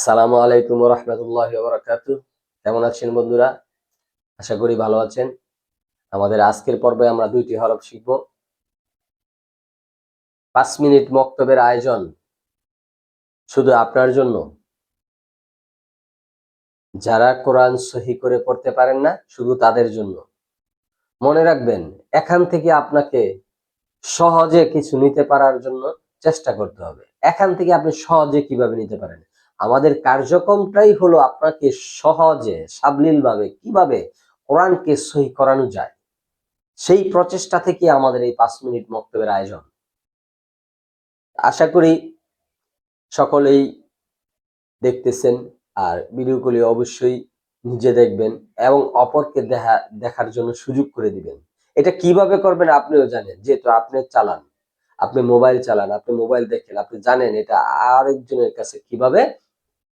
আসসালামু আলাইকুম ওয়া রাহমাতুল্লাহি ওয়া বারাকাতুহু। কেমন আছেন বন্ধুরা? আশা করি ভালো আছেন। আমাদের আজকের পর্বে আমরা ২ টি হরফ শিখব। ৫ মিনিট মক্তবের আয়োজন শুধু আপনার জন্য। যারা কোরআন সহি করে পড়তে পারেন না, শুধু তাদের জন্য। মনে রাখবেন, এখান থেকে আপনাকে সহজে কিছু নিতে পারার জন্য চেষ্টা করতে হবে। এখান থেকে আপনি সহজে কিভাবে নিতে পারেন? আমাদের কার্যক্রমটাই হলো আপনাকে সহজে, সাবলীলভাবে কিভাবে কোরআনকে সহি করানো যায়। সেই প্রচেষ্টা থেকে আমাদের এই ৫ মিনিট মক্তবের আয়োজন। আশা করি সকলেই দেখতেছেন, আর ভিডিওগুলি অবশ্যই নিজে দেখবেন এবং অপরকে দেখার জন্য সুযোগ করে দিবেন। এটা কিভাবে করবেন আপনিও জানেন, যেহেতু আপনি চালান, আপনি মোবাইল চালান, আপনি মোবাইল দেখেন, আপনি জানেন এটা আরেকজনের কাছে কিভাবে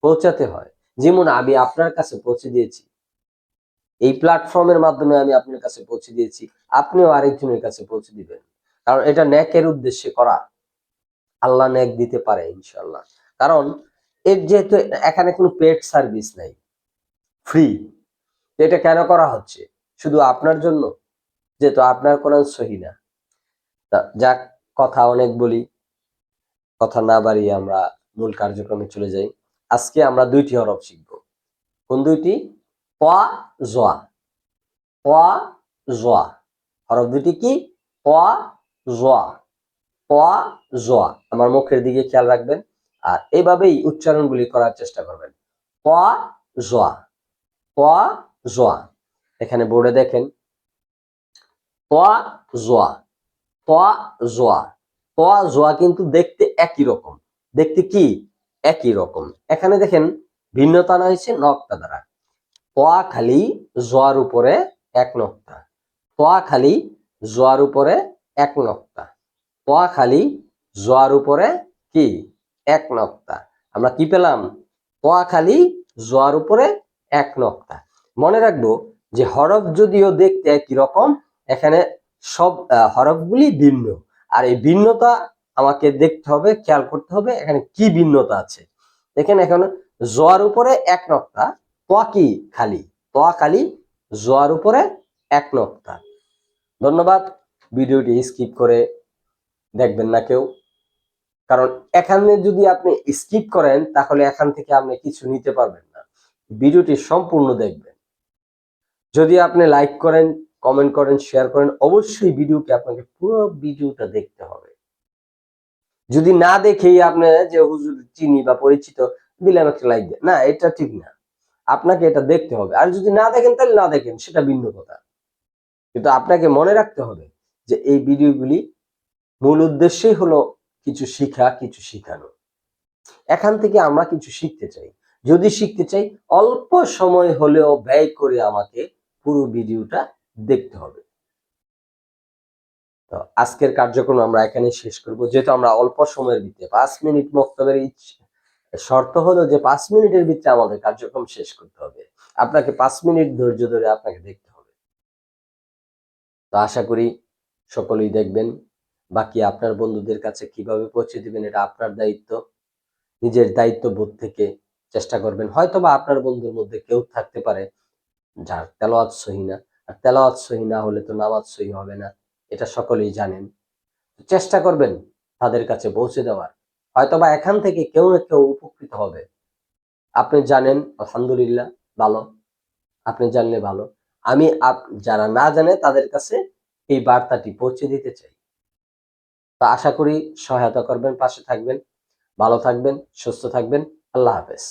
পৌঁছাতে হয়। যেমন আমি আপনার কাছে পৌঁছে দিয়েছি, এই প্ল্যাটফর্মের মাধ্যমে আমি আপনার কাছে পৌঁছে দিয়েছি, আপনিও আরেকজনের কাছে পৌঁছে দিবেন। কারণ এটা নেকের উদ্দেশ্যে করা। আল্লাহ নেক দিতে পারে ইনশাআল্লাহ। কারণ এর যেহেতু এখানে কোনো পেড সার্ভিস নাই, ফ্রি। এটা কেন করা হচ্ছে? শুধু আপনার জন্য, যেহেতু আপনার কোরআন সহি না। যাক, কথা অনেক বলি, কথা না বাড়িয়ে আমরা মূল কার্যক্রমে চলে যাই। আজকে আমরা ২ টি হরফ শিখব। কোন ২ টি? ক, জ। ক, জ। হরফ ২ টি কি? ক, জ। ক, জ। আমার মুখের দিকে খেয়াল রাখবেন আর এভাবেই উচ্চারণগুলি করার চেষ্টা করবেন। ক, জ। ক, জ। এখানে বোর্ডে দেখেন, ক, জ। ক, জ। ক, জ কিন্তু দেখতে একই রকম। দেখতে কি? একই রকম। এখানে দেখেন ভিন্নতা আনা হয়েছে নক্তা দ্বারা। ক খালি জর উপরে ১ নক্তা। ক খালি জর উপরে ১ নক্তা। ক খালি জর উপরে কি? ১ নক্তা। আমরা কি পেলাম? ক খালি জর উপরে ১ নক্তা। মনে রাখবো যে হরফ যদিও দেখতে একই রকম, এখানে সব হরফগুলি ভিন্ন। আর এই ভিন্নতা আমাকে দেখতে হবে, খেয়াল করতে হবে এখানে কি ভিন্নতা আছে। দেখেন এখানে জর উপরে ১ নক্তা, ত কি? খালি। ত খালি জর উপরে ১ নক্তা। ধন্যবাদ। ভিডিওটি স্কিপ করে দেখবেন না কেউ। কারণ এখানে যদি আপনি স্কিপ করেন তাহলে এখান থেকে আপনি কিছু নিতে পারবেন না। ভিডিওটি সম্পূর্ণ দেখবেন। যদি আপনি লাইক করেন, কমেন্ট করেন, শেয়ার করেন, অবশ্যই ভিডিওকে আপনাকে পুরো ভিডিওটা দেখতে হবে। যদি না দেখেই আপনি যে হুজুর চিনি বা পরিচিত দিলাম একটা লাইক দেন, না, এটা ঠিক না। আপনাকে এটা দেখতে হবে। আর যদি না দেখেন তাহলে না দেখেন, সেটা ভিন্ন কথা। কিন্তু আপনাকে মনে রাখতে হবে যে এই ভিডিওগুলি মূল উদ্দেশ্যই হলো কিছু শিখা, কিছু শিখানো। এখান থেকে আমরা কিছু শিখতে চাই। যদি শিখতে চাই, অল্প সময় হলেও ব্যয় করে আমাকে পুরো ভিডিওটা দেখতে হবে। তো আজকের কার্যক্রম আমরা এখানে শেষ করব। যেহেতু আমরা অল্প সময়ের ভিতরে ৫ মিনিট মক্তবের শর্ত হলো যে ৫ মিনিটের ভিতরে আমাদের কার্যক্রম শেষ করতে হবে। আপনাকে ৫ মিনিট ধৈর্য ধরে আপনাকে দেখতে হবে। তো আশা করি সকলেই দেখবেন। বাকি আপনার বন্ধুদের কাছে কিভাবে পৌঁছে দিবেন এটা আপনার দায়িত্ব। নিজের দায়িত্ববোধ থেকে চেষ্টা করবেন। হয়তোবা আপনার বন্ধুর মধ্যে কেউ থাকতে পারে যার তেলাওয়াত সহি না। আর তেলাওয়াত সহি না হলে তো নামাজ সহি হবে না। এটা সকলেই জানেন। চেষ্টা করবেন তাদের কাছে পৌঁছে দেওয়ার। হয়তোবা এখান থেকে কেউ না কেউ উপকৃত হবে। আপনি জানেন, আলহামদুলিল্লাহ, ভালো। আপনি জানলে ভালো। আমি যারা না জানে তাদের কাছে এই বার্তাটি পৌঁছে দিতে চাই। তো আশা করি সহায়তা করবেন, পাশে থাকবেন। ভালো থাকবেন, সুস্থ থাকবেন। আল্লাহ হাফেজ।